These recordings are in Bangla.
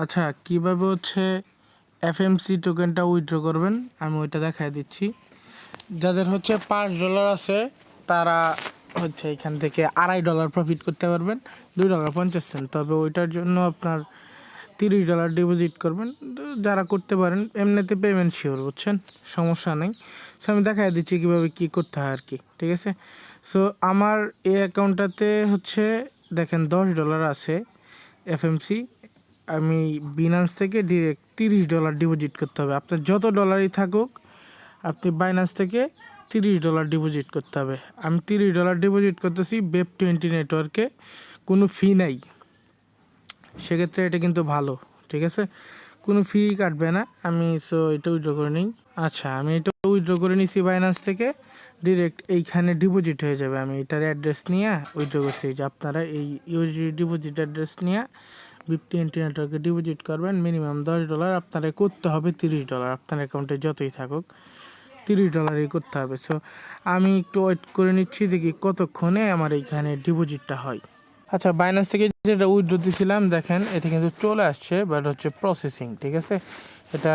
আচ্ছা, কিভাবে হচ্ছে এফএমসি টোকেনটা উইথড্র করবেন আমি ওইটা দেখাই দিচ্ছি। যাদের হচ্ছে $5 আছে তারা হচ্ছে এখান থেকে $2.5 প্রফিট করতে পারবেন, $2.50। তবে ওইটার জন্য আপনার $30 ডিপোজিট করবেন। তো যারা করতে পারেন এমনিতে পেমেন্ট শিওর, বুঝছেন, সমস্যা নেই। সো আমি দেখাই দিচ্ছি কীভাবে কী করতে হয় আর কি, ঠিক আছে। সো আমার এই অ্যাকাউন্টটাতে হচ্ছে দেখেন $10 আছে এফএমসি। আমি বিনান্স থেকে ডিরেক্ট $30 ডিপোজিট করতে হবে। আপনার যত ডলারই থাকুক আপনি বাইন্যান্স থেকে $30 ডিপোজিট করতে হবে। আমি $30 ডিপোজিট করতেছি Web20 নেটওয়ার্কে, কোনো ফি নাই। সেক্ষেত্রে এটা কিন্তু ভালো, ঠিক আছে, কোনো ফি কাটবে না। আমি এটা উইথড্র করে নিই। আচ্ছা, আমি এটা উইথড্র করে নিছি বাইন্যান্স থেকে, ডিরেক্ট এইখানে ডিপোজিট হয়ে যাবে। আমি এটার অ্যাড্রেস নিয়ে উইথড্র করছি, যে আপনারা এই ইউএসডি ডিপোজিট অ্যাড্রেস নিয়ে Web20 নেটওয়ার্কে ডিপোজিট করবেন। মিনিমাম $10, আপনারা করতে হবে $30। আপনার অ্যাকাউন্টে যতই থাকুক $30 করতে হবে। সো আমি একটু ওয়েট করে নিচ্ছি, দেখি কতক্ষণে আমার এইখানে ডিপোজিটটা হয়। আচ্ছা, বাইন্যান্স থেকে যেটা উইথড্র দিয়েছিলাম দেখেন এটা কিন্তু চলে আসছে, বাট হচ্ছে প্রসেসিং, ঠিক আছে। এটা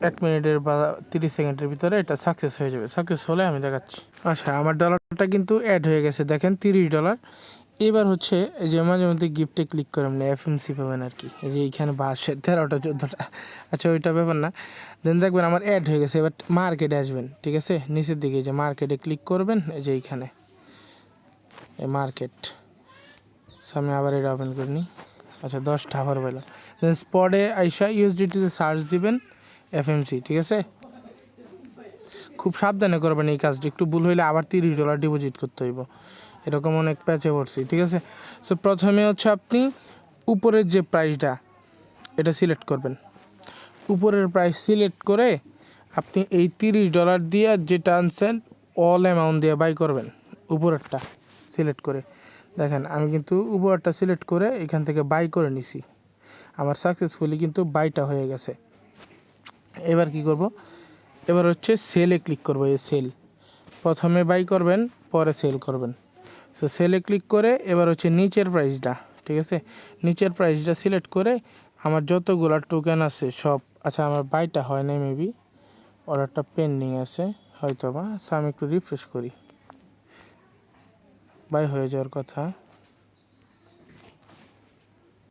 1 মিনিটের বা 30 সেকেন্ডের ভিতরে এটা সাকসেস হয়ে যাবে। সাকসেস হলে আমি দেখাচ্ছি। আচ্ছা, আমার ডলারটা কিন্তু অ্যাড হয়ে গেছে, দেখেন $30। এবার হচ্ছে এই যে মাঝে মধ্যে গিফটে ক্লিক করে আপনি এফএমসি পাবেন আর কি, এই যে এইখানে 13টা 14টা। আচ্ছা, ওইটা ব্যাপার না। দেন দেখবেন আমার অ্যাড হয়ে গেছে। এবার মার্কেটে আসবেন, ঠিক আছে, নিচের দিকে যে মার্কেটে ক্লিক করবেন, এই যে এইখানে এই মার্কেট। আমি আবার এটা ওপেন করে নিই। আচ্ছা, 10টা আবার পেলাম। দেন স্পটে আইসা ইউএসডিটিতে সার্চ দিবেন এফএমসি, ঠিক আছে। খুব সাবধানে করবেন এই কাজটি, একটু ভুল হইলে আবার $30 ডিপোজিট করতে হইব। এরকম অনেক প্যাচে পড়ছি, ঠিক আছে। সো প্রথমে হচ্ছে আপনি উপরের যে প্রাইসটা এটা সিলেক্ট করবেন। উপরের প্রাইস সিলেক্ট করে আপনি এই $30 দিয়ে যেটা আনছেন অল অ্যামাউন্ট দিয়ে বাই করবেন। উপরেরটা সিলেক্ট করে দেখেন আমি কিন্তু উপরেরটা সিলেক্ট করে এখান থেকে বাই করে নিছি। আমার সাকসেসফুলি কিন্তু বাইটা হয়ে গেছে। এবার কি করব, এবার হচ্ছে সেলে ক্লিক করব। এই সেল প্রথমে বাই করবেন, পরে সেল করবেন। সো সেলে ক্লিক করে এবার হচ্ছে নিচের প্রাইসটা, ঠিক আছে, নিচের প্রাইসটা সিলেক্ট করে আমার যতগুলো টোকেন আছে সব। আচ্ছা, আমার বাইটা হয় না, মেবি অর্ডারটা পেন্ডিং আছে হয়তো বা। সো আমি একটু রিফ্রেশ করি, বাই হয়ে যাওয়ার কথা।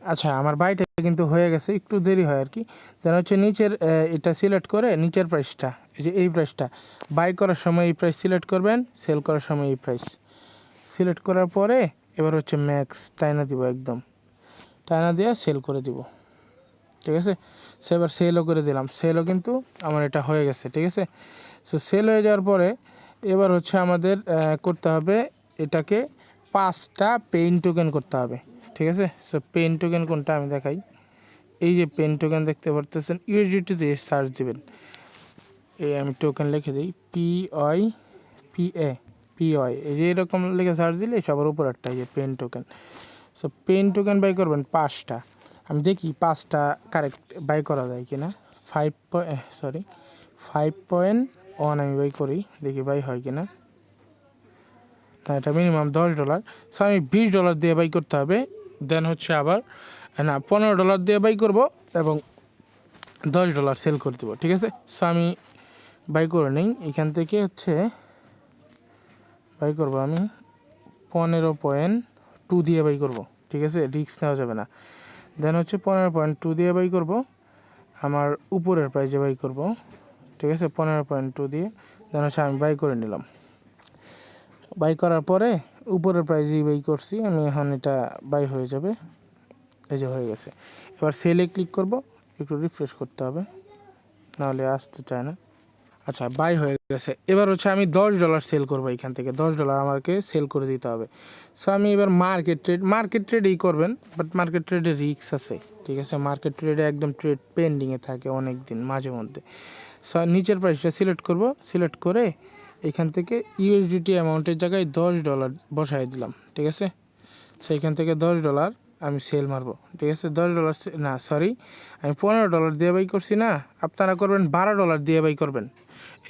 আচ্ছা, আমার বাইটা কিন্তু হয়ে গেছে, একটু দেরি হয় আর কি। দেন হচ্ছে নিচের এটা সিলেক্ট করে নিচের প্রাইসটা, এই যে এই প্রাইসটা বাই করার সময় এই প্রাইস সিলেক্ট করবেন, সেল করার সময় এই প্রাইস সিলেক্ট করার পরে এবার হচ্ছে ম্যাক্স টাইনা দিব, একদম টাইনা দিয়ে সেল করে দিব, ঠিক আছে। সে এবার সেলও করে দিলাম, সেলও কিন্তু আমার এটা হয়ে গেছে, ঠিক আছে। সো সেল হয়ে যাওয়ার পরে এবার হচ্ছে আমাদের করতে হবে এটাকে 5টা পেইন টোকেন করতে হবে, ঠিক আছে। সো পেইন টোকেন কোনটা আমি দেখাই। এই যে পেইন টোকেন দেখতে পারতেছেন, ইউএসডিটি দিয়ে সার্চ দেবেন। এই আমি টোকেন লিখে দিই POI, এই যে এরকম লিখে সার্চ দিলে সবার উপর একটা এই যে pain token. So pain token buy করবেন 5টা। আমি দেখি 5টা কারেক্ট বাই করা যায় কি না। 5.1 আমি বাই করি, দেখি বাই হয় কি না। এটা মিনিমাম $10। সো আমি $20 দিয়ে বাই করতে হবে। দেন হচ্ছে আবার না $15 দিয়ে বাই করব এবং $10 সেল করে দেবো, ঠিক আছে। সো আমি বাই করে নিই এখান থেকে, হচ্ছে বাই করব আমি 15.2 দিয়ে বাই করব, ঠিক আছে, রিস্ক নেওয়া যাবে না। দেন হচ্ছে 15.2 দিয়ে বাই করব, আমার উপরের প্রাইজে বাই করব, ঠিক আছে, 15.2 দিয়ে। দেন হচ্ছে আমি বাই করে নিলাম। বাই করার পরে উপরের প্রাইজেই বাই করছি আমি, এখন এটা বাই হয়ে যাবে, এই যে হয়ে গেছে। এবার সেলে ক্লিক করব, একটু রিফ্রেশ করতে হবে, নাহলে আসতে চায় না। আচ্ছা, বাই হয়ে গেছে। এবার হচ্ছে আমি $10 সেল করবো, এখান থেকে $10 আমাকে সেল করে দিতে হবে। সো আমি এবার মার্কেট ট্রেডই করবেন, বাট মার্কেট ট্রেডে রিস্ক আছে, ঠিক আছে। মার্কেট ট্রেডে একদম ট্রেড পেন্ডিংয়ে থাকে অনেক দিন মাঝে মধ্যে। সো নিচের প্রাইসটা সিলেক্ট করব, সিলেক্ট করে এখান থেকে ইউএসডিটি অ্যামাউন্টের জায়গায় $10 বসাই দিলাম, ঠিক আছে। সো এখান থেকে $10 আমি সেল মারবো, ঠিক আছে। $10 না, সরি, আমি $15 দিয়ে বাই করছি না, আপনারা করবেন $12 দিয়ে বাই করবেন।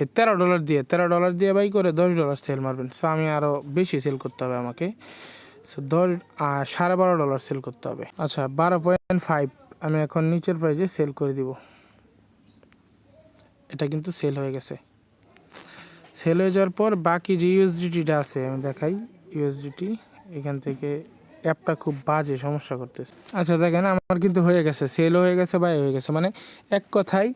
এই $13 দিয়ে বাই করে $10 সেল মারবেন। সো আমি আরও বেশি সেল করতে হবে আমাকে। সো $12.5 সেল করতে হবে। আচ্ছা, 12.5 আমি এখন নিচের প্রাইজে সেল করে দিব। এটা কিন্তু সেল হয়ে গেছে। সেল হয়ে যাওয়ার পর বাকি যে ইউএসডিটিটা আছে আমি দেখাই। ইউএসডিটি এখান থেকে অ্যাপটা খুব বাজে সমস্যা করতেছে। আচ্ছা দেখেন আমার কিন্তু হয়ে গেছে, সেলও হয়ে গেছে, বাই হয়ে গেছে। মানে এক কথায়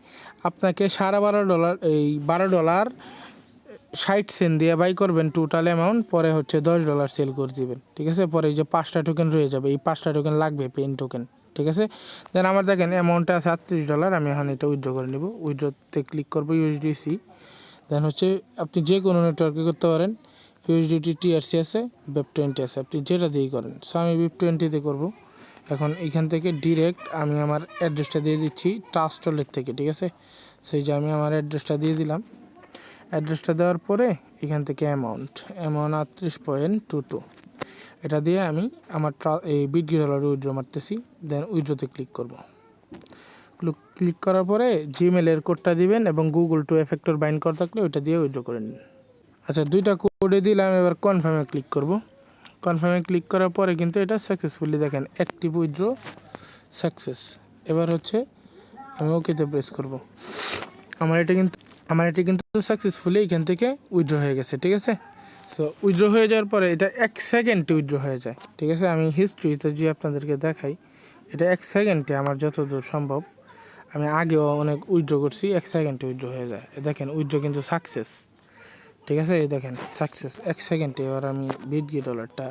আপনাকে $12.5 এই $12.60 দিয়ে বাই করবেন টোটাল অ্যামাউন্ট, পরে হচ্ছে $10 সেল করে দিবেন, ঠিক আছে। পরে এই যে 5টা টোকেন রয়ে যাবে, এই 5টা টোকেন লাগবে, পেইন টোকেন, ঠিক আছে। দেন আমার দেখেন অ্যামাউন্টটা আছে $38, আমি এখন এটা উইথড্র করে নেব। উইথড্রতে ক্লিক করবো, ইউএসডিসি। দেন হচ্ছে আপনি যে কোনো নেটওয়ার্কে করতে পারেন। ইউএসডিটি টিআরসি আছে, BEP20 আছে, আপনি যেটা দিয়েই করেন। সো আমি BEP20-তে করবো। এখন এইখান থেকে ডিরেক্ট আমি আমার অ্যাড্রেসটা দিয়ে দিচ্ছি ট্রাস্ট ওয়ালেট থেকে, ঠিক আছে। সেই যে আমি আমার অ্যাড্রেসটা দিয়ে দিলাম। অ্যাড্রেসটা দেওয়ার পরে এখান থেকে অ্যামাউন্ট 38.22 এটা দিয়ে আমি আমার এই বিটগেট উইথড্র মারতেছি। দেন উইথড্রতে ক্লিক করব। ক্লিক করার পরে জিমেলের কোডটা দিবেন এবং গুগল টু ফ্যাক্টর বাইন্ড করা থাকলে ওইটা দিয়ে উইথড্র করে নিন। আচ্ছা, 2টা কোডে দিলাম, এবার কনফার্মে ক্লিক করব। কনফার্মে ক্লিক করার পরে কিন্তু এটা সাকসেসফুলি দেখেন অ্যাক্টিভ উইথড্র সাকসেস। এবার হচ্ছে আমি ওকেতে প্রেস করব। আমার এটা কিন্তু সাকসেসফুলি এখান থেকে উইথড্র হয়ে গেছে, ঠিক আছে। সো উইথড্র হয়ে যাওয়ার পরে এটা 1 সেকেন্ডে উইথড্র হয়ে যায়, ঠিক আছে। আমি হিস্ট্রিতে যে আপনাদেরকে দেখাই, এটা 1 সেকেন্ডে আমার যতদূর সম্ভব, আমি আগেও অনেক উইথড্র করছি, 1 সেকেন্ডে উইথড্র হয়ে যায়। দেখেন উইথড্র কিন্তু সাকসেস, ঠিক আছে। এই দেখেন সাকসেস 1 সেকেন্ডে। এবার আমি বিটগেটটা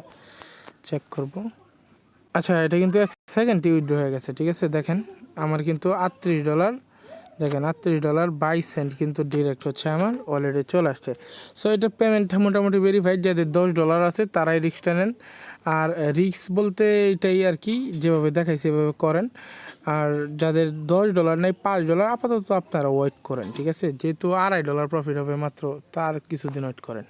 চেক করব। আচ্ছা, এটা কিন্তু 1 সেকেন্ডে উইথড্র হয়ে গেছে, ঠিক আছে। দেখেন আমার কিন্তু $38, দেখেন $38.22 কিন্তু ডিরেক্ট হচ্ছে আমার ওয়ালেটে চলে আসছে। সো এটা পেমেন্টটা মোটামুটি ভেরিফাইড। যাদের $10 আছে তারাই রিস্কটা নেন। আর রিস্ক বলতে এটাই আর কি, যেভাবে দেখাইছে সেভাবে করেন। আর যাদের $10 নেই, $5 আপাতত আপনারা ওয়েট করেন, ঠিক আছে। যেহেতু $2.5 প্রফিট হবে মাত্র, তার কিছুদিন ওয়েট করেন।